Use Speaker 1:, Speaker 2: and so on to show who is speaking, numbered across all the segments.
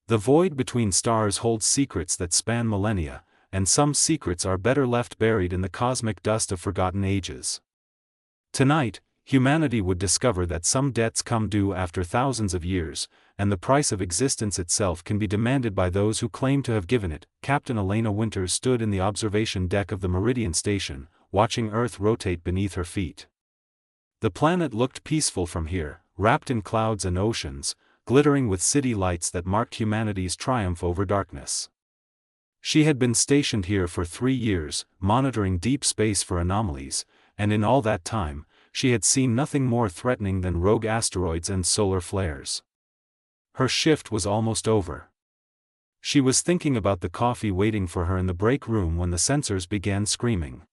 Speaker 1: The void between stars holds secrets that span millennia, and some secrets are better left buried in the cosmic dust of forgotten ages. Tonight, humanity would discover that some debts come due after thousands of years, and the price of existence itself can be demanded by those who claim to have given it. Captain Elena Winters stood in the observation deck of the Meridian Station, watching Earth rotate beneath her feet. The planet looked peaceful from here, wrapped in clouds and oceans, glittering with city lights that marked humanity's triumph over darkness. She had been stationed here for 3 years, monitoring deep space for anomalies, and in all that time, she had seen nothing more threatening than rogue asteroids and solar flares. Her shift was almost over. She was thinking about the coffee waiting for her in the break room when the sensors began screaming.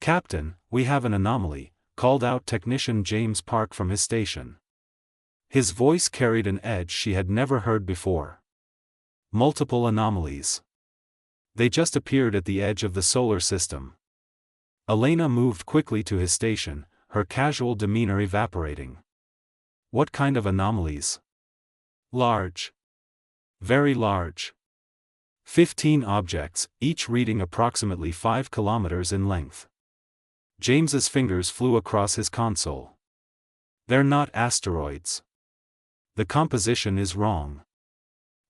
Speaker 1: "Captain, we have an anomaly," called out Technician James Park from his station. His voice carried an edge she had never heard before. "Multiple anomalies. They just appeared at the edge of the solar system." Elena moved quickly to his station, her casual demeanor evaporating. "What kind of anomalies?" "Large. Very large. 15 objects, each reading approximately 5 kilometers in length." James's fingers flew across his console. "They're not asteroids. The composition is wrong.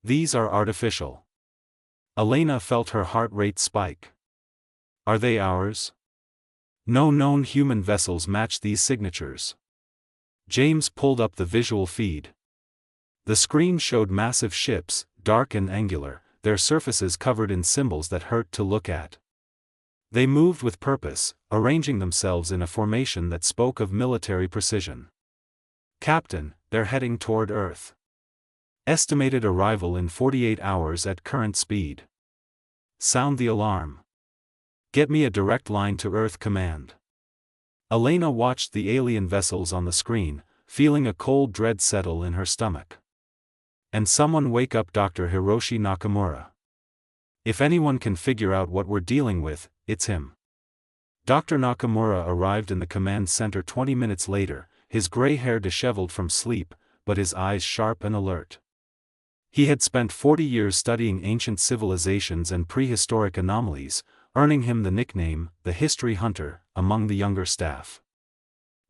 Speaker 1: These are artificial." Elena felt her heart rate spike. "Are they ours?" "No known human vessels match these signatures." James pulled up the visual feed. The screen showed massive ships, dark and angular, their surfaces covered in symbols that hurt to look at. They moved with purpose, arranging themselves in a formation that spoke of military precision. "Captain, they're heading toward Earth. Estimated arrival in 48 hours at current speed. Sound the alarm. Get me a direct line to Earth Command." Elena watched the alien vessels on the screen, feeling a cold dread settle in her stomach. "And someone wake up Dr. Hiroshi Nakamura. If anyone can figure out what we're dealing with, it's him." Dr. Nakamura arrived in the command center 20 minutes later, his gray hair disheveled from sleep, but his eyes sharp and alert. He had spent 40 years studying ancient civilizations and prehistoric anomalies, earning him the nickname, the History Hunter, among the younger staff.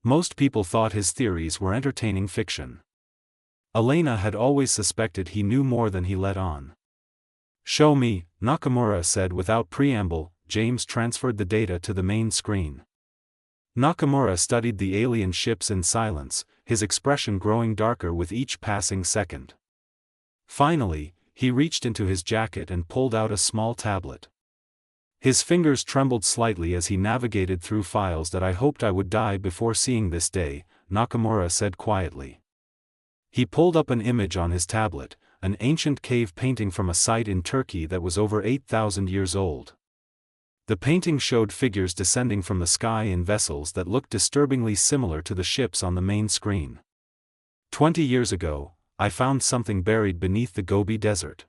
Speaker 1: Most people thought his theories were entertaining fiction. Elena had always suspected he knew more than he let on. "Show me," Nakamura said without preamble. James transferred the data to the main screen. Nakamura studied the alien ships in silence, his expression growing darker with each passing second. Finally, he reached into his jacket and pulled out a small tablet. His fingers trembled slightly as he navigated through files. "That I hoped I would die before seeing this day," Nakamura said quietly. He pulled up an image on his tablet, an ancient cave painting from a site in Turkey that was over 8,000 years old. The painting showed figures descending from the sky in vessels that looked disturbingly similar to the ships on the main screen. 20 years ago, I found something buried beneath the Gobi Desert.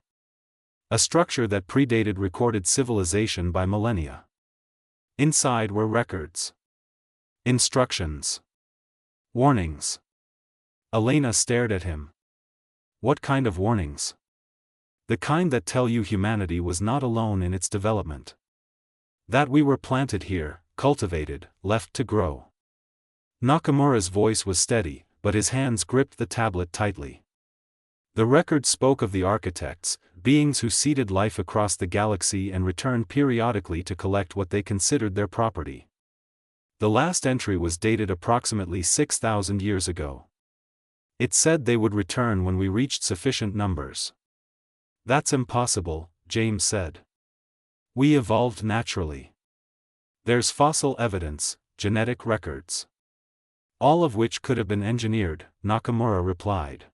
Speaker 1: A structure that predated recorded civilization by millennia. Inside were records. Instructions. Warnings." Elena stared at him. "What kind of warnings?" "The kind that tell you humanity was not alone in its development. That we were planted here, cultivated, left to grow." Nakamura's voice was steady, but his hands gripped the tablet tightly. The record spoke of the architects, beings who seeded life across the galaxy and returned periodically to collect what they considered their property. The last entry was dated approximately 6,000 years ago. It said they would return when we reached sufficient numbers. "That's impossible," James said. "We evolved naturally. There's fossil evidence, genetic records. All of which could have been engineered," Nakamura replied.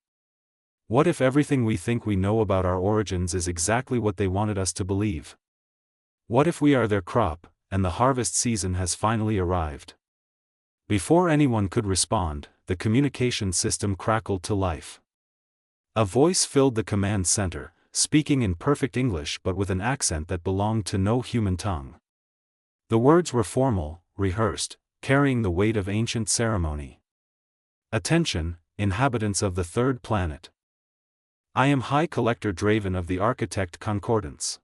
Speaker 1: "What if everything we think we know about our origins is exactly what they wanted us to believe? What if we are their crop, and the harvest season has finally arrived?" Before anyone could respond, the communication system crackled to life. A voice filled the command center, speaking in perfect English but with an accent that belonged to no human tongue. The words were formal, rehearsed, carrying the weight of ancient ceremony. "Attention, inhabitants of the third planet. I am High Collector Draven of the Architect Concordance.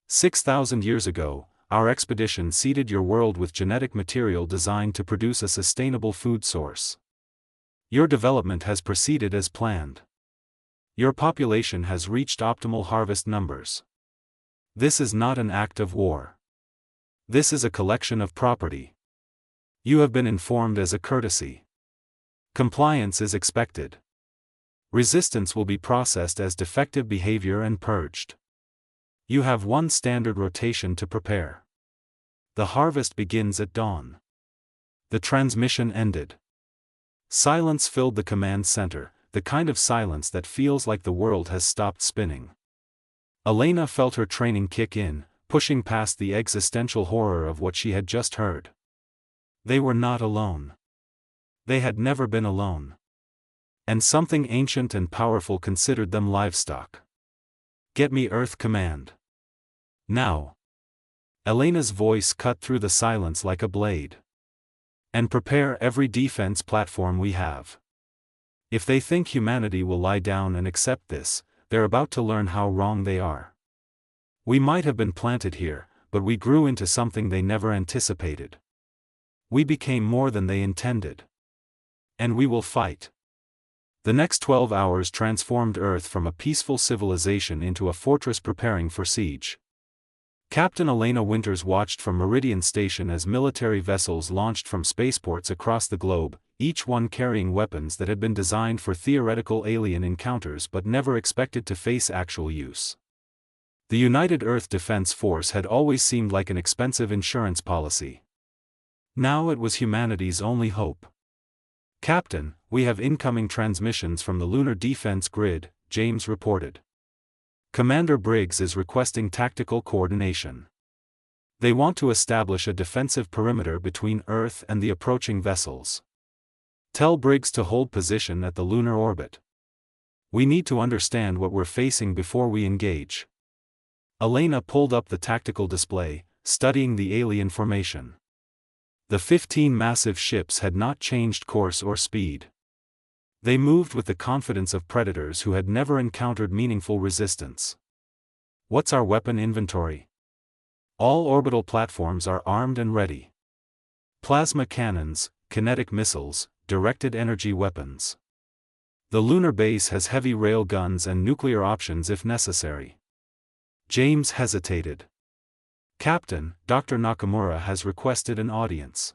Speaker 1: 6,000 years ago, our expedition seeded your world with genetic material designed to produce a sustainable food source. Your development has proceeded as planned. Your population has reached optimal harvest numbers. This is not an act of war. This is a collection of property. You have been informed as a courtesy. Compliance is expected. Resistance will be processed as defective behavior and purged. You have one standard rotation to prepare. The harvest begins at dawn. The transmission ended. Silence filled the command center, the kind of silence that feels like the world has stopped spinning. Elena felt her training kick in, pushing past the existential horror of what she had just heard. They were not alone. They had never been alone. And something ancient and powerful considered them livestock. Get me Earth command. Now. Elena's voice cut through the silence like a blade. And prepare every defense platform we have. If they think humanity will lie down and accept this, they're about to learn how wrong they are. We might have been planted here, but we grew into something they never anticipated. We became more than they intended. And we will fight. The next 12 hours transformed Earth from a peaceful civilization into a fortress preparing for siege. Captain Elena Winters watched from Meridian Station as military vessels launched from spaceports across the globe, each one carrying weapons that had been designed for theoretical alien encounters but never expected to face actual use. The United Earth Defense Force had always seemed like an expensive insurance policy. Now it was humanity's only hope. Captain, we have incoming transmissions from the lunar defense grid, James reported. Commander Briggs is requesting tactical coordination. They want to establish a defensive perimeter between Earth and the approaching vessels. Tell Briggs to hold position at the lunar orbit. We need to understand what we're facing before we engage. Elena pulled up the tactical display, studying the alien formation. The 15 massive ships had not changed course or speed. They moved with the confidence of predators who had never encountered meaningful resistance. What's our weapon inventory? All orbital platforms are armed and ready. Plasma cannons, kinetic missiles, directed energy weapons. The lunar base has heavy rail guns and nuclear options if necessary. James hesitated. Captain, Dr. Nakamura has requested an audience.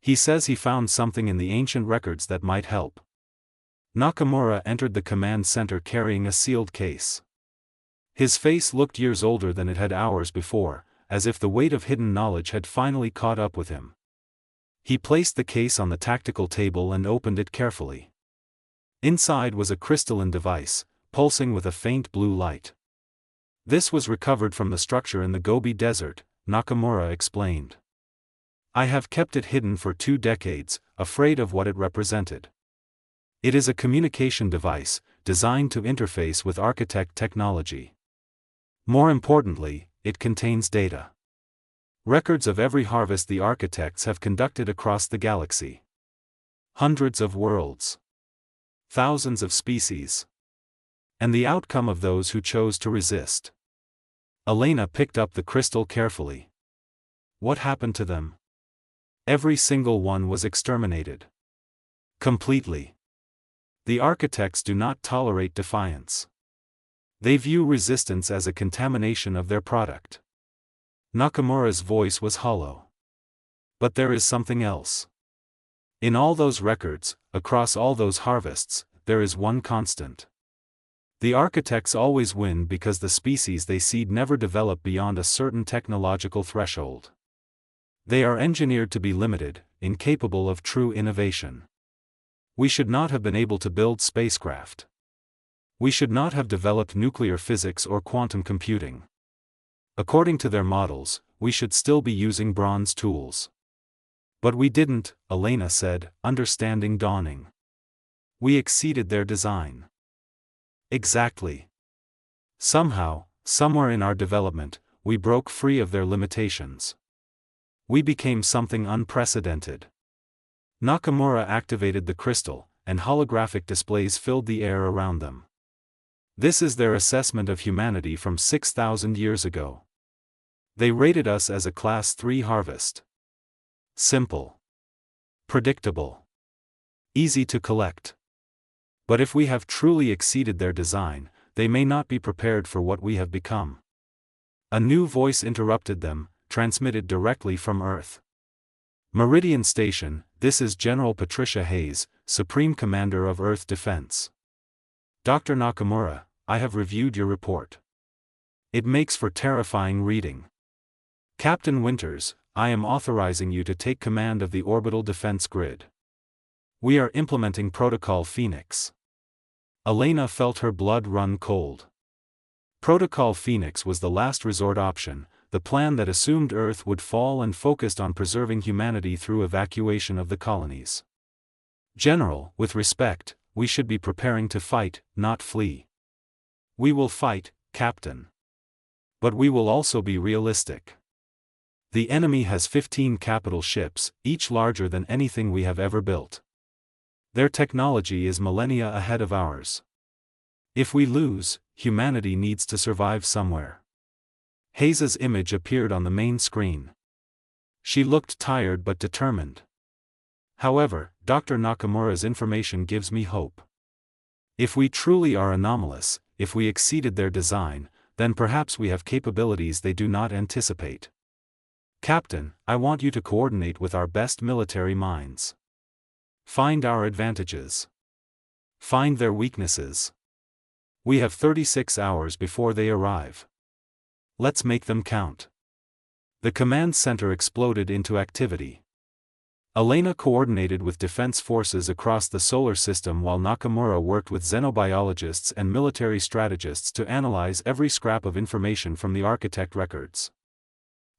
Speaker 1: He says he found something in the ancient records that might help. Nakamura entered the command center carrying a sealed case. His face looked years older than it had hours before, as if the weight of hidden knowledge had finally caught up with him. He placed the case on the tactical table and opened it carefully. Inside was a crystalline device, pulsing with a faint blue light. This was recovered from the structure in the Gobi Desert, Nakamura explained. I have kept it hidden for 2 decades, afraid of what it represented. It is a communication device, designed to interface with architect technology. More importantly, it contains data. Records of every harvest the architects have conducted across the galaxy. Hundreds of worlds. Thousands of species. And the outcome of those who chose to resist. Elena picked up the crystal carefully. What happened to them? Every single one was exterminated. Completely. The architects do not tolerate defiance. They view resistance as a contamination of their product. Nakamura's voice was hollow. But there is something else. In all those records, across all those harvests, there is one constant. The architects always win because the species they seed never develop beyond a certain technological threshold. They are engineered to be limited, incapable of true innovation. We should not have been able to build spacecraft. We should not have developed nuclear physics or quantum computing. According to their models, we should still be using bronze tools. But we didn't, Elena said, understanding dawning. We exceeded their design. Exactly. Somehow, somewhere in our development, we broke free of their limitations. We became something unprecedented. Nakamura activated the crystal, and holographic displays filled the air around them. This is their assessment of humanity from 6,000 years ago. They rated us as a Class 3 harvest. Simple. Predictable. Easy to collect. But if we have truly exceeded their design, they may not be prepared for what we have become. A new voice interrupted them, transmitted directly from Earth. Meridian Station, this is General Patricia Hayes, Supreme Commander of Earth Defense. Dr. Nakamura, I have reviewed your report. It makes for terrifying reading. Captain Winters, I am authorizing you to take command of the orbital defense grid. We are implementing Protocol Phoenix. Elena felt her blood run cold. Protocol Phoenix was the last resort option, the plan that assumed Earth would fall and focused on preserving humanity through evacuation of the colonies. General, with respect, we should be preparing to fight, not flee. We will fight, Captain. But we will also be realistic. The enemy has 15 capital ships, each larger than anything we have ever built. Their technology is millennia ahead of ours. If we lose, humanity needs to survive somewhere. Hayes's image appeared on the main screen. She looked tired but determined. However, Dr. Nakamura's information gives me hope. If we truly are anomalous, if we exceeded their design, then perhaps we have capabilities they do not anticipate. Captain, I want you to coordinate with our best military minds. Find our advantages. Find their weaknesses. We have 36 hours before they arrive. Let's make them count. The command center exploded into activity. Elena coordinated with defense forces across the solar system while Nakamura worked with xenobiologists and military strategists to analyze every scrap of information from the architect records.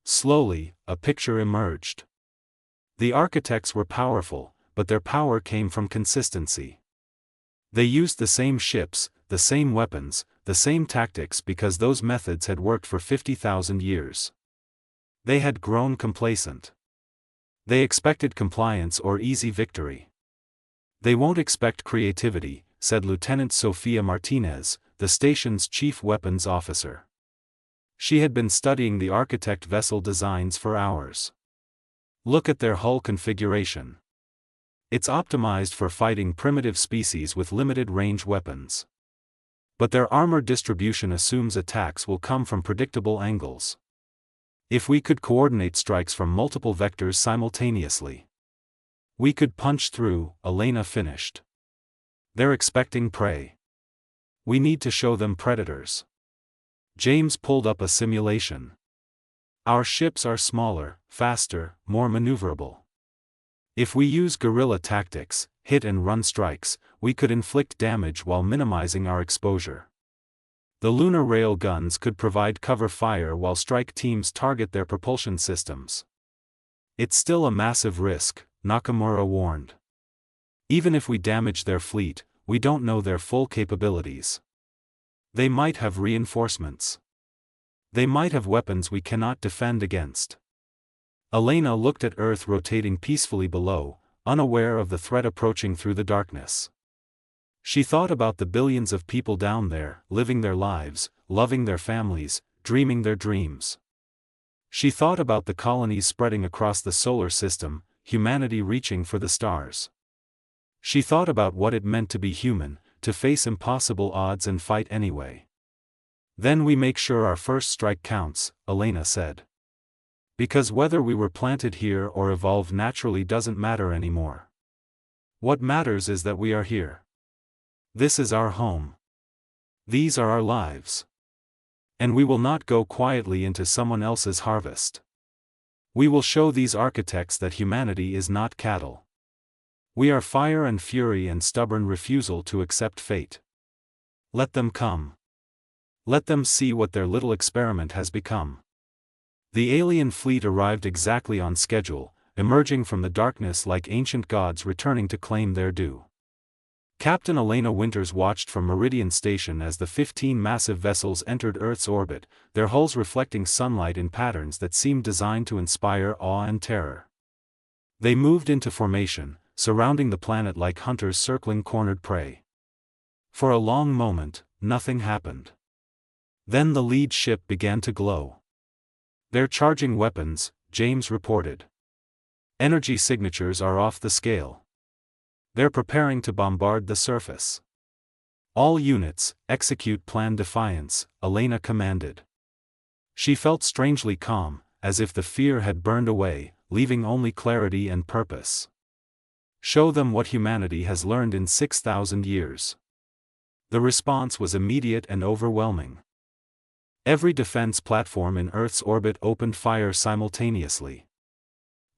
Speaker 1: Slowly, a picture emerged. The architects were powerful, but their power came from consistency. They used the same ships, the same weapons, the same tactics because those methods had worked for 50,000 years. They had grown complacent. They expected compliance or easy victory. They won't expect creativity, said Lieutenant Sofia Martinez, the station's chief weapons officer. She had been studying the architect vessel designs for hours. Look at their hull configuration. It's optimized for fighting primitive species with limited range weapons. But their armor distribution assumes attacks will come from predictable angles. If we could coordinate strikes from multiple vectors simultaneously, we could punch through, Elena finished. They're expecting prey. We need to show them predators. James pulled up a simulation. Our ships are smaller, faster, more maneuverable. If we use guerrilla tactics, hit and run strikes, we could inflict damage while minimizing our exposure. The lunar rail guns could provide cover fire while strike teams target their propulsion systems. It's still a massive risk, Nakamura warned. Even if we damage their fleet, we don't know their full capabilities. They might have reinforcements. They might have weapons we cannot defend against. Elena looked at Earth rotating peacefully below, unaware of the threat approaching through the darkness. She thought about the billions of people down there, living their lives, loving their families, dreaming their dreams. She thought about the colonies spreading across the solar system, humanity reaching for the stars. She thought about what it meant to be human, to face impossible odds and fight anyway. Then we make sure our first strike counts, Elena said. Because whether we were planted here or evolved naturally doesn't matter anymore. What matters is that we are here. This is our home. These are our lives. And we will not go quietly into someone else's harvest. We will show these architects that humanity is not cattle. We are fire and fury and stubborn refusal to accept fate. Let them come. Let them see what their little experiment has become. The alien fleet arrived exactly on schedule, emerging from the darkness like ancient gods returning to claim their due. Captain Elena Winters watched from Meridian Station as the 15 massive vessels entered Earth's orbit, their hulls reflecting sunlight in patterns that seemed designed to inspire awe and terror. They moved into formation, surrounding the planet like hunters circling cornered prey. For a long moment, nothing happened. Then the lead ship began to glow. "They're charging weapons," James reported. "Energy signatures are off the scale. They're preparing to bombard the surface." "All units, execute Plan Defiance," Elena commanded. She felt strangely calm, as if the fear had burned away, leaving only clarity and purpose. "Show them what humanity has learned in 6,000 years." The response was immediate and overwhelming. Every defense platform in Earth's orbit opened fire simultaneously.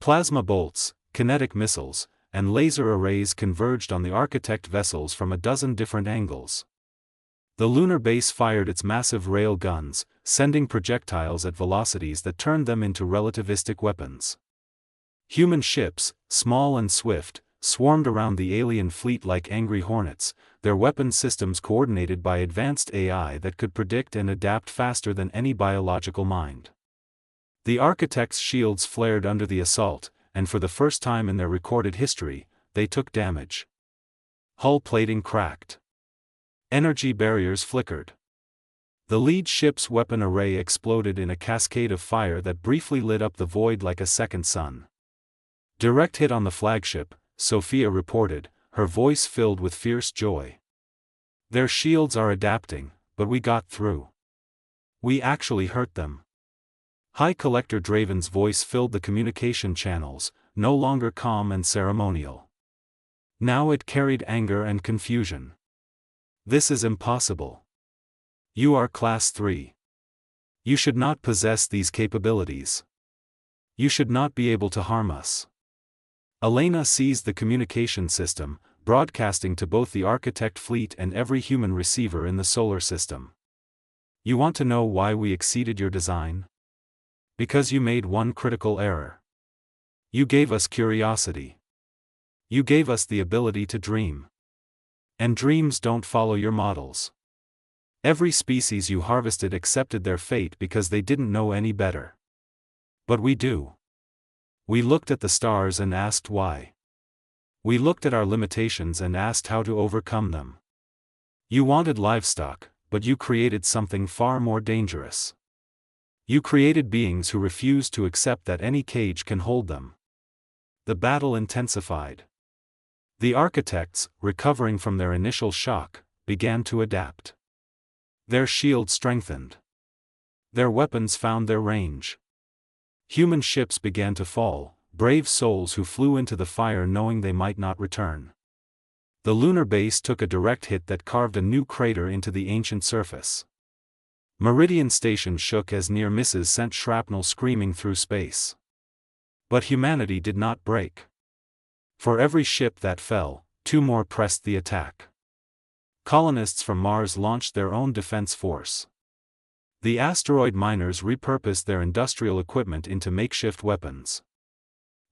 Speaker 1: Plasma bolts, kinetic missiles, and laser arrays converged on the Architect vessels from a dozen different angles. The lunar base fired its massive rail guns, sending projectiles at velocities that turned them into relativistic weapons. Human ships, small and swift, swarmed around the alien fleet like angry hornets, their weapon systems coordinated by advanced AI that could predict and adapt faster than any biological mind. The Architect's shields flared under the assault, and for the first time in their recorded history, they took damage. Hull plating cracked. Energy barriers flickered. The lead ship's weapon array exploded in a cascade of fire that briefly lit up the void like a second sun. "Direct hit on the flagship," Sophia reported, her voice filled with fierce joy. "Their shields are adapting, but we got through. We actually hurt them." High Collector Draven's voice filled the communication channels, no longer calm and ceremonial. Now it carried anger and confusion. "This is impossible. You are Class 3. You should not possess these capabilities. You should not be able to harm us." Elena seized the communication system, broadcasting to both the Architect fleet and every human receiver in the solar system. "You want to know why we exceeded your design? Because you made one critical error. You gave us curiosity. You gave us the ability to dream. And dreams don't follow your models. Every species you harvested accepted their fate because they didn't know any better. But we do. We looked at the stars and asked why. We looked at our limitations and asked how to overcome them. You wanted livestock, but you created something far more dangerous. You created beings who refuse to accept that any cage can hold them." The battle intensified. The Architects, recovering from their initial shock, began to adapt. Their shields strengthened. Their weapons found their range. Human ships began to fall, brave souls who flew into the fire knowing they might not return. The lunar base took a direct hit that carved a new crater into the ancient surface. Meridian Station shook as near misses sent shrapnel screaming through space. But humanity did not break. For every ship that fell, 2 more pressed the attack. Colonists from Mars launched their own defense force. The asteroid miners repurposed their industrial equipment into makeshift weapons.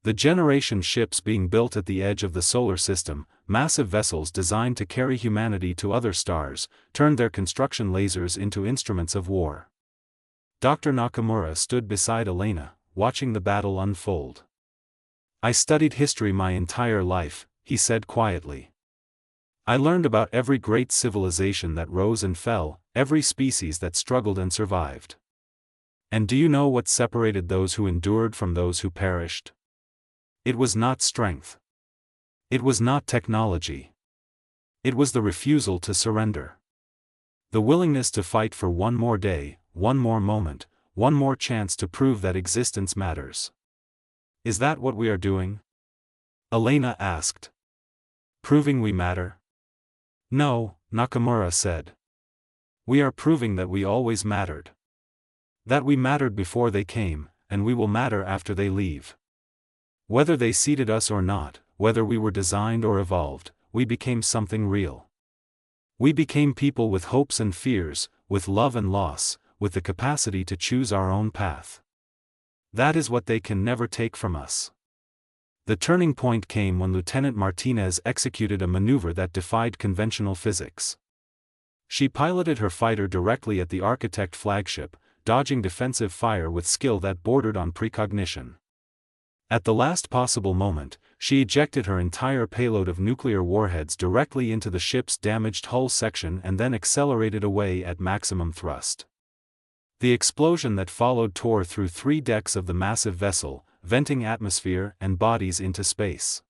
Speaker 1: The generation ships being built at the edge of the solar system, massive vessels designed to carry humanity to other stars, turned their construction lasers into instruments of war. Dr. Nakamura stood beside Elena, watching the battle unfold. "I studied history my entire life," he said quietly. "I learned about every great civilization that rose and fell, every species that struggled and survived. And do you know what separated those who endured from those who perished? It was not strength. It was not technology. It was the refusal to surrender. The willingness to fight for one more day, one more moment, one more chance to prove that existence matters." "Is that what we are doing?" Elena asked. "Proving we matter?" "No," Nakamura said. "We are proving that we always mattered. That we mattered before they came, and we will matter after they leave. Whether they seeded us or not, whether we were designed or evolved, we became something real. We became people with hopes and fears, with love and loss, with the capacity to choose our own path. That is what they can never take from us." The turning point came when Lieutenant Martinez executed a maneuver that defied conventional physics. She piloted her fighter directly at the Architect flagship, dodging defensive fire with skill that bordered on precognition. At the last possible moment, she ejected her entire payload of nuclear warheads directly into the ship's damaged hull section and then accelerated away at maximum thrust. The explosion that followed tore through 3 decks of the massive vessel, venting atmosphere and bodies into space.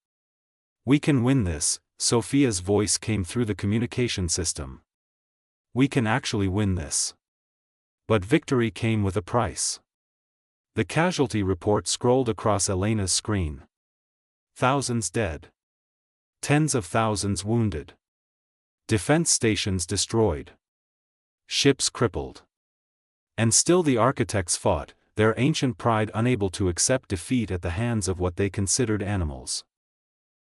Speaker 1: "We can win this," Sophia's voice came through the communication system. "We can actually win this." But victory came with a price. The casualty report scrolled across Elena's screen. Thousands dead. Tens of thousands wounded. Defense stations destroyed. Ships crippled. And still the architects fought, their ancient pride unable to accept defeat at the hands of what they considered animals.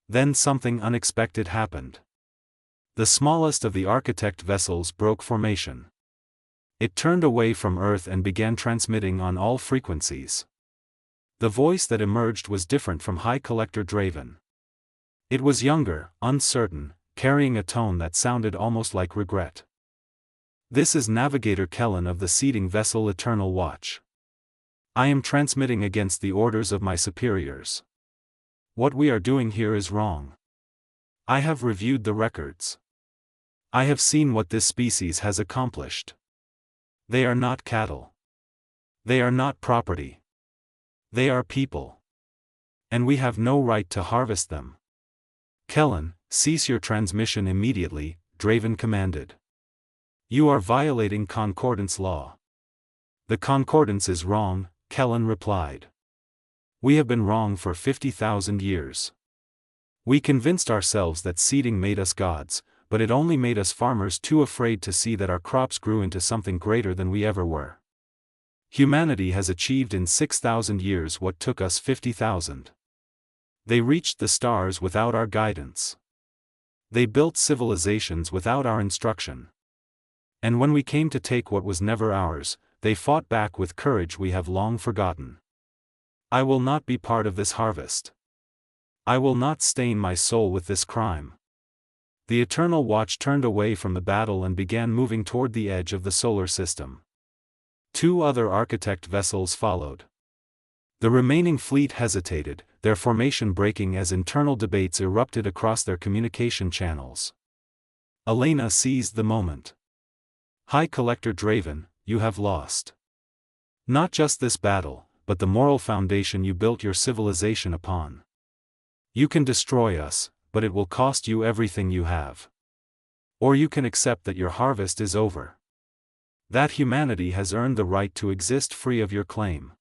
Speaker 1: Then something unexpected happened. The smallest of the architect vessels broke formation. It turned away from Earth and began transmitting on all frequencies. The voice that emerged was different from High Collector Draven. It was younger, uncertain, carrying a tone that sounded almost like regret. "This is Navigator Kellen of the seeding vessel Eternal Watch. I am transmitting against the orders of my superiors. What we are doing here is wrong. I have reviewed the records. I have seen what this species has accomplished. They are not cattle. They are not property. They are people. And we have no right to harvest them." "Kellen, cease your transmission immediately," Draven commanded. "You are violating Concordance law." "The Concordance is wrong," Kellen replied. "We have been wrong for 50,000 years. We convinced ourselves that seeding made us gods, but it only made us farmers too afraid to see that our crops grew into something greater than we ever were. Humanity has achieved in 6,000 years what took us 50,000. They reached the stars without our guidance. They built civilizations without our instruction. And when we came to take what was never ours, they fought back with courage we have long forgotten. I will not be part of this harvest. I will not stain my soul with this crime." The Eternal Watch turned away from the battle and began moving toward the edge of the solar system. 2 other architect vessels followed. The remaining fleet hesitated, their formation breaking as internal debates erupted across their communication channels. Elena seized the moment. "High Collector Draven, you have lost. Not just this battle, but the moral foundation you built your civilization upon. You can destroy us, but it will cost you everything you have. Or you can accept that your harvest is over. That humanity has earned the right to exist free of your claim.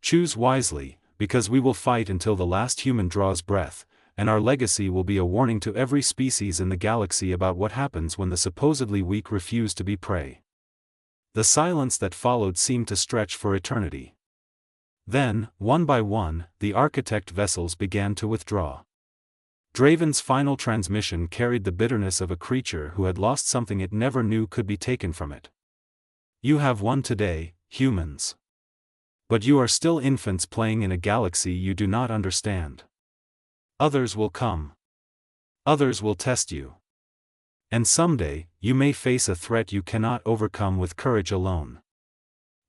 Speaker 1: Choose wisely, because we will fight until the last human draws breath, and our legacy will be a warning to every species in the galaxy about what happens when the supposedly weak refuse to be prey." The silence that followed seemed to stretch for eternity. Then, one by one, the architect vessels began to withdraw. Draven's final transmission carried the bitterness of a creature who had lost something it never knew could be taken from it. "You have won today, humans. But you are still infants playing in a galaxy you do not understand. Others will come. Others will test you. And someday, you may face a threat you cannot overcome with courage alone.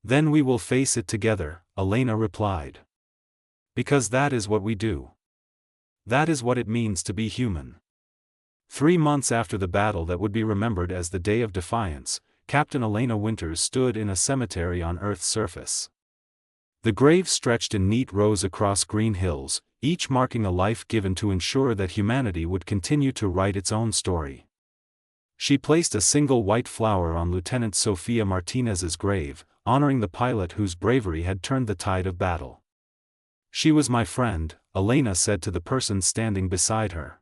Speaker 1: Then we will face it together," Elena replied. "Because that is what we do. That is what it means to be human." 3 months after the battle that would be remembered as the Day of Defiance, Captain Elena Winters stood in a cemetery on Earth's surface. The graves stretched in neat rows across green hills, each marking a life given to ensure that humanity would continue to write its own story. She placed a single white flower on Lieutenant Sofia Martinez's grave, honoring the pilot whose bravery had turned the tide of battle. "She was my friend," Elena said to the person standing beside her.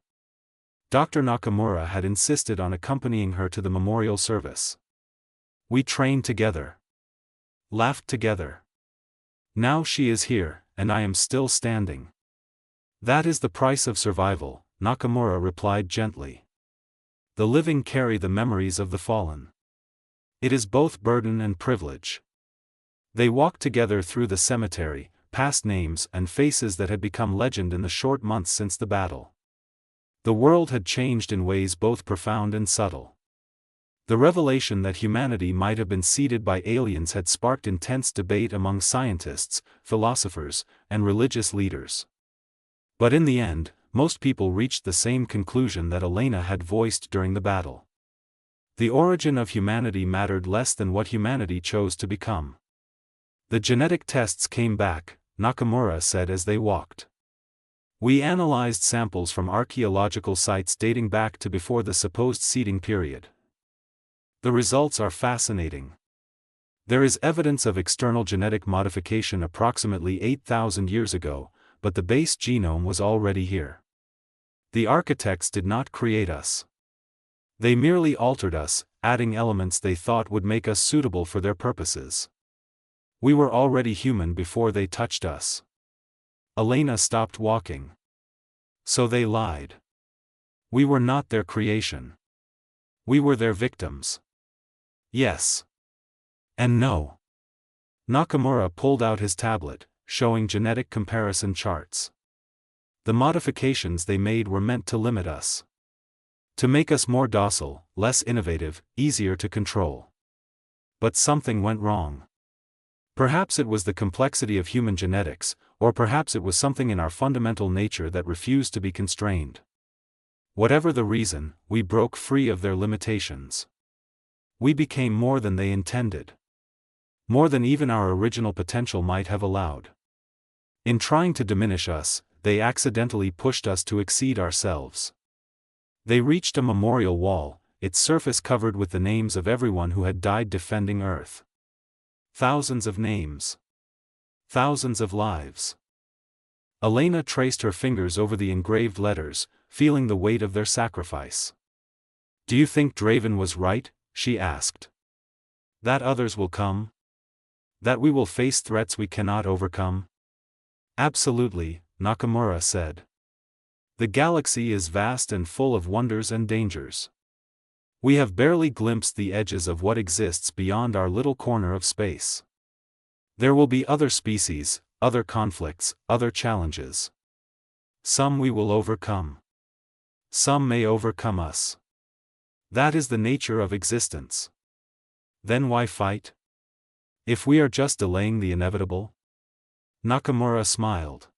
Speaker 1: Dr. Nakamura had insisted on accompanying her to the memorial service. "We trained together. Laughed together. Now she is here, and I am still standing. That is the price of survival," Nakamura replied gently. "The living carry the memories of the fallen. It is both burden and privilege." They walked together through the cemetery, past names and faces that had become legend in the short months since the battle. The world had changed in ways both profound and subtle. The revelation that humanity might have been seeded by aliens had sparked intense debate among scientists, philosophers, and religious leaders. But in the end, most people reached the same conclusion that Elena had voiced during the battle. The origin of humanity mattered less than what humanity chose to become. The genetic tests came back, Nakamura said as they walked. We analyzed samples from archaeological sites dating back to before the supposed seeding period. The results are fascinating. There is evidence of external genetic modification approximately 8,000 years ago, but the base genome was already here. The architects did not create us. They merely altered us, adding elements they thought would make us suitable for their purposes. We were already human before they touched us. Elena stopped walking. So they lied. We were not their creation. We were their victims. Yes. And no. Nakamura pulled out his tablet, showing genetic comparison charts. The modifications they made were meant to limit us. To make us more docile, less innovative, easier to control. But something went wrong. Perhaps it was the complexity of human genetics, or perhaps it was something in our fundamental nature that refused to be constrained. Whatever the reason, we broke free of their limitations. We became more than they intended. More than even our original potential might have allowed. In trying to diminish us, they accidentally pushed us to exceed ourselves. They reached a memorial wall, its surface covered with the names of everyone who had died defending Earth. Thousands of names. Thousands of lives. Elena traced her fingers over the engraved letters, feeling the weight of their sacrifice. "Do you think Draven was right?" she asked. "That others will come? That we will face threats we cannot overcome?" "Absolutely," Nakamura said. "The galaxy is vast and full of wonders and dangers. We have barely glimpsed the edges of what exists beyond our little corner of space. There will be other species, other conflicts, other challenges. Some we will overcome. Some may overcome us. That is the nature of existence. Then why fight? If we are just delaying the inevitable?" Nakamura smiled.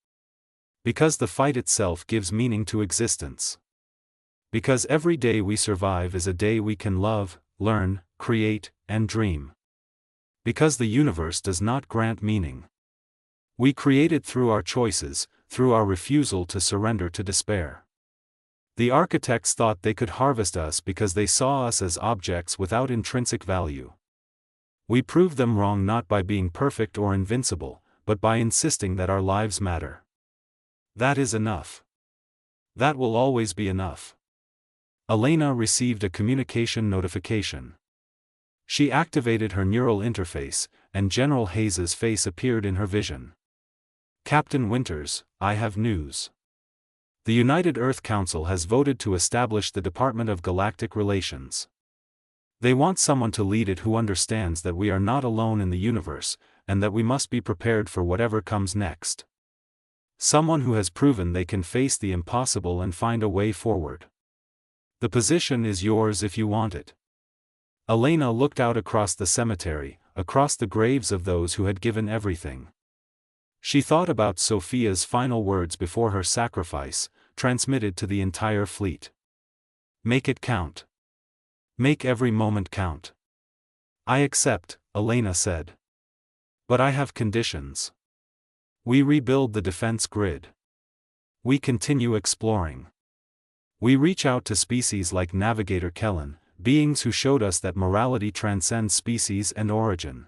Speaker 1: "Because the fight itself gives meaning to existence. Because every day we survive is a day we can love, learn, create, and dream. Because the universe does not grant meaning. We create it through our choices, through our refusal to surrender to despair. The architects thought they could harvest us because they saw us as objects without intrinsic value. We proved them wrong not by being perfect or invincible, but by insisting that our lives matter. That is enough. That will always be enough." Elena received a communication notification. She activated her neural interface, and General Hayes's face appeared in her vision. "Captain Winters, I have news. The United Earth Council has voted to establish the Department of Galactic Relations. They want someone to lead it who understands that we are not alone in the universe, and that we must be prepared for whatever comes next. Someone who has proven they can face the impossible and find a way forward. The position is yours if you want it." Elena looked out across the cemetery, across the graves of those who had given everything. She thought about Sophia's final words before her sacrifice, transmitted to the entire fleet. "Make it count. Make every moment count." "I accept," Elena said. "But I have conditions. We rebuild the defense grid. We continue exploring. We reach out to species like Navigator Kellen, beings who showed us that morality transcends species and origin.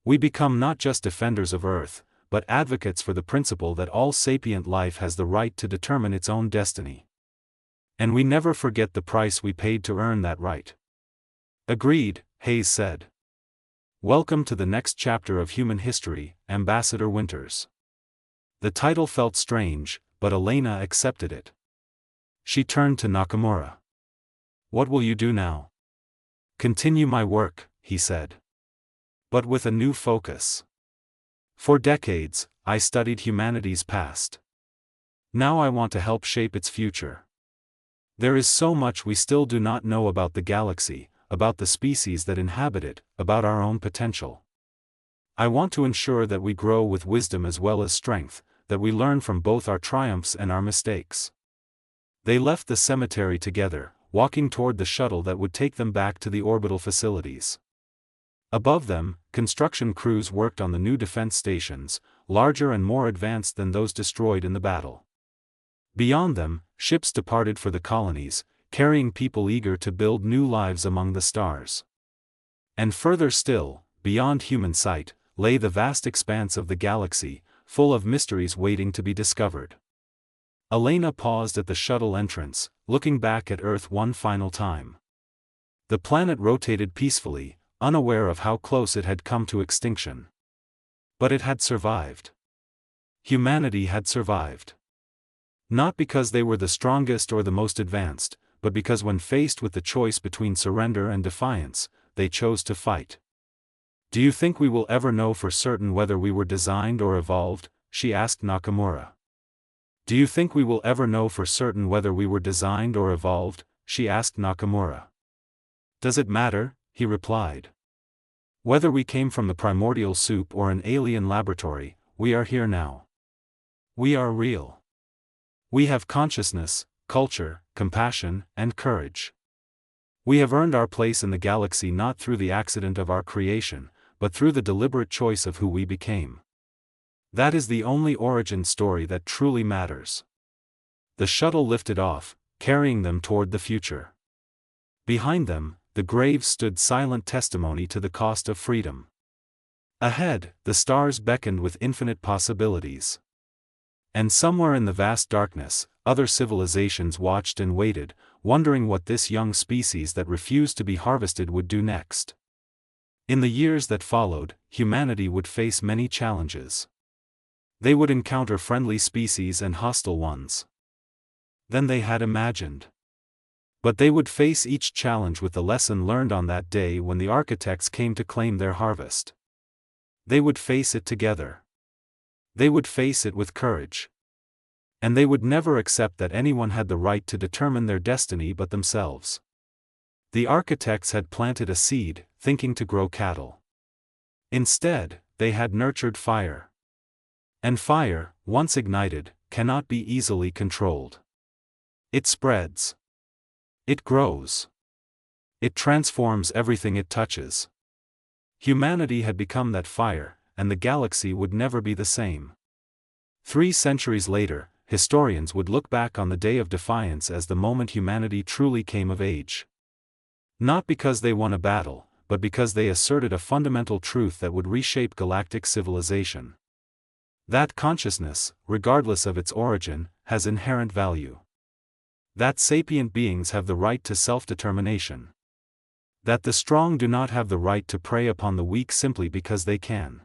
Speaker 1: We become not just defenders of Earth, but advocates for the principle that all sapient life has the right to determine its own destiny. And we never forget the price we paid to earn that right." "Agreed," Hayes said. "Welcome to the next chapter of human history, Ambassador Winters." The title felt strange, but Elena accepted it. She turned to Nakamura. "What will you do now?" "Continue my work," he said. "But with a new focus. For decades, I studied humanity's past. Now I want to help shape its future. There is so much we still do not know about the galaxy, about the species that inhabit it, about our own potential. I want to ensure that we grow with wisdom as well as strength, that we learn from both our triumphs and our mistakes." They left the cemetery together, walking toward the shuttle that would take them back to the orbital facilities. Above them, construction crews worked on the new defense stations, larger and more advanced than those destroyed in the battle. Beyond them, ships departed for the colonies, carrying people eager to build new lives among the stars. And further still, beyond human sight, lay the vast expanse of the galaxy, full of mysteries waiting to be discovered. Elena paused at the shuttle entrance, looking back at Earth one final time. The planet rotated peacefully, unaware of how close it had come to extinction. But it had survived. Humanity had survived. Not because they were the strongest or the most advanced, but because when faced with the choice between surrender and defiance, they chose to fight. "Do you think we will ever know for certain whether we were designed or evolved?" she asked Nakamura. "Do you think we will ever know for certain whether we were designed or evolved?" she asked Nakamura. "Does it matter?" he replied. "Whether we came from the primordial soup or an alien laboratory, we are here now. We are real. We have consciousness, culture, compassion, and courage. We have earned our place in the galaxy not through the accident of our creation, but through the deliberate choice of who we became. That is the only origin story that truly matters." The shuttle lifted off, carrying them toward the future. Behind them, the graves stood silent testimony to the cost of freedom. Ahead, the stars beckoned with infinite possibilities. And somewhere in the vast darkness, other civilizations watched and waited, wondering what this young species that refused to be harvested would do next. In the years that followed, humanity would face many challenges. They would encounter friendly species and hostile ones. Than they had imagined. But they would face each challenge with the lesson learned on that day when the architects came to claim their harvest. They would face it together. They would face it with courage. And they would never accept that anyone had the right to determine their destiny but themselves. The architects had planted a seed, thinking to grow cattle. Instead, they had nurtured fire. And fire, once ignited, cannot be easily controlled. It spreads. It grows. It transforms everything it touches. Humanity had become that fire, and the galaxy would never be the same. 3 centuries later, historians would look back on the Day of Defiance as the moment humanity truly came of age. Not because they won a battle, but because they asserted a fundamental truth that would reshape galactic civilization. That consciousness, regardless of its origin, has inherent value. That sapient beings have the right to self-determination. That the strong do not have the right to prey upon the weak simply because they can.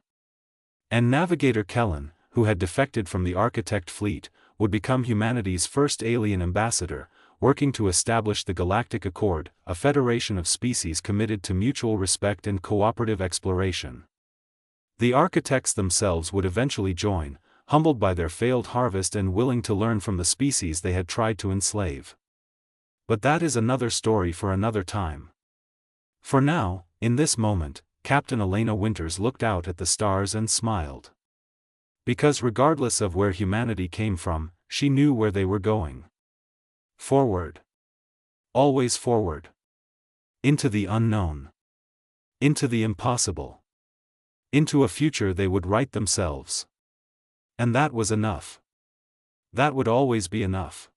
Speaker 1: And Navigator Kellen, who had defected from the Architect fleet, would become humanity's first alien ambassador, working to establish the Galactic Accord, a federation of species committed to mutual respect and cooperative exploration. The architects themselves would eventually join, humbled by their failed harvest and willing to learn from the species they had tried to enslave. But that is another story for another time. For now, in this moment, Captain Elena Winters looked out at the stars and smiled. Because regardless of where humanity came from, she knew where they were going. Forward. Always forward. Into the unknown. Into the impossible. Into a future they would write themselves. And that was enough. That would always be enough.